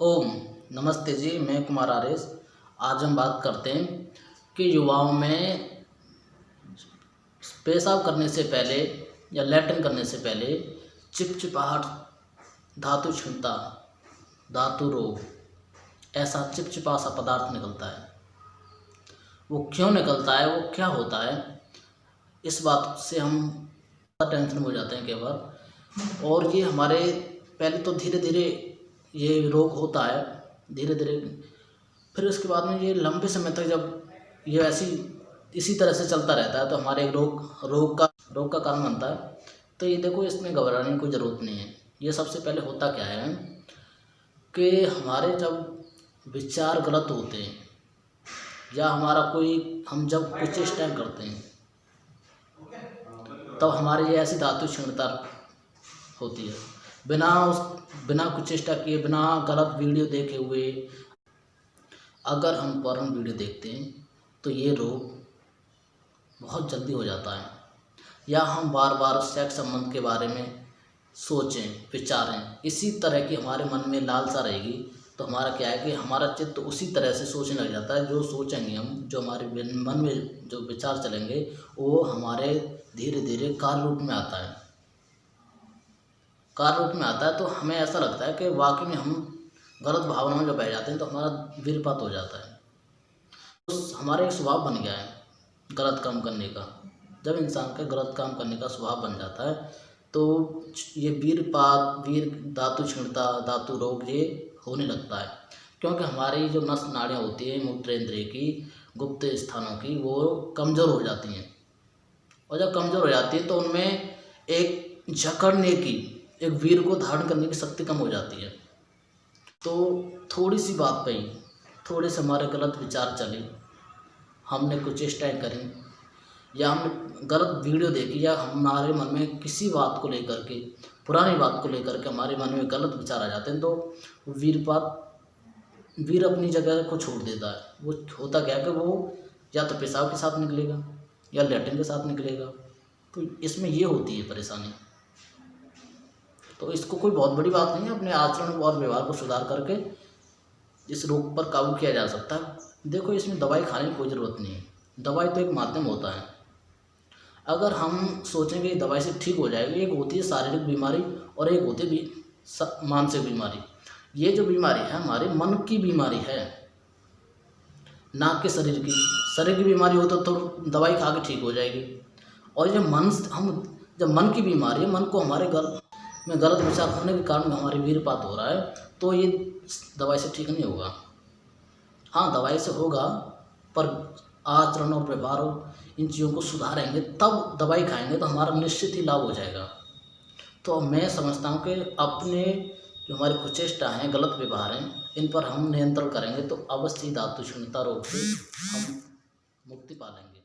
ओम नमस्ते जी, मैं कुमार आर्यस। आज हम बात करते हैं कि युवाओं में पेशाब करने से पहले या लैट्रिन करने से पहले चिपचिपाहट, धातु क्षीणता, धातु रोग, ऐसा चिपचिपा सा पदार्थ निकलता है। वो क्यों निकलता है, वो क्या होता है, इस बात से हम टेंशन में हो जाते हैं कई बार। और ये हमारे पहले तो धीरे धीरे ये रोग होता है, धीरे धीरे फिर उसके बाद में ये लंबे समय तक जब ये इसी तरह से चलता रहता है तो हमारे एक रोग का कारण बनता है। तो ये देखो, इसमें घबराने की कोई ज़रूरत नहीं है। ये सबसे पहले होता क्या है कि हमारे जब विचार गलत होते हैं या हम जब कुछ चेष्टा करते हैं तब हमारे ये ऐसी धातु क्षीणता होती है। बिना कुछ चेष्टा किए, बिना गलत वीडियो देखे हुए अगर हम पोर्न वीडियो देखते हैं तो ये रोग बहुत जल्दी हो जाता है। या हम बार बार सेक्स संबंध के बारे में सोचें, विचारें, इसी तरह की हमारे मन में लालसा रहेगी तो हमारा क्या है कि हमारा चित्त उसी तरह से सोचने लग जाता है। जो सोचेंगे हम, जो हमारे मन में जो विचार चलेंगे वो हमारे धीरे धीरे कार्य रूप में आता है। तो हमें ऐसा लगता है कि वाकई में हम गलत भावनाओं में जब बह जाते हैं तो हमारा वीरपात हो जाता है। तो हमारा एक स्वभाव बन गया है गलत काम करने का। जब इंसान का गलत काम करने का स्वभाव बन जाता है तो ये वीरपात, धातु क्षीणता, धातु रोग ये होने लगता है। क्योंकि हमारी जो नस नाड़ियाँ होती हैं मूत्रेंद्रिय की, गुप्त स्थानों की, वो कमज़ोर हो जाती हैं। और जब कमज़ोर हो जाती है तो उनमें एक जकड़ने की, एक वीर को धारण करने की शक्ति कम हो जाती है। तो थोड़ी सी बात पे ही, थोड़े से हमारे गलत विचार चले, हमने कुछ चेष्टाएँ करें या हमने गलत वीडियो देखी या हमारे मन में किसी बात को लेकर के, पुरानी बात को लेकर के हमारे मन में गलत विचार आ जाते हैं तो वीर अपनी जगह को छोड़ देता है। वो होता क्या है कि वो या तो पेशाब के साथ निकलेगा या लैट्रिन के साथ निकलेगा। तो इसमें ये होती है परेशानी। तो इसको कोई बहुत बड़ी बात नहीं है, अपने आचरण और व्यवहार को सुधार करके इस रोग पर काबू किया जा सकता है। देखो, इसमें दवाई खाने की कोई ज़रूरत नहीं है। दवाई तो एक माध्यम होता है। अगर हम सोचेंगे दवाई से ठीक हो जाएगी, एक होती है शारीरिक बीमारी और एक होती है मानसिक बीमारी। ये जो बीमारी है हमारे मन की बीमारी है, ना कि शरीर की बीमारी हो तो दवाई खा के ठीक हो जाएगी। और जब मन की बीमारी है, मन को हमारे गलत विचार होने के कारण हमारे वीरपात हो रहा है तो ये दवाई से ठीक नहीं होगा। हाँ, दवाई से होगा, पर आचरण और व्यवहार इन चीज़ों को सुधारेंगे तब दवाई खाएंगे तो हमारा निश्चित ही लाभ हो जाएगा। तो मैं समझता हूँ कि अपने जो हमारी कुचेष्टा हैं, गलत व्यवहार हैं, इन पर हम नियंत्रण करेंगे तो अवश्य धातु क्षीणता रोग से हम मुक्ति पा लेंगे।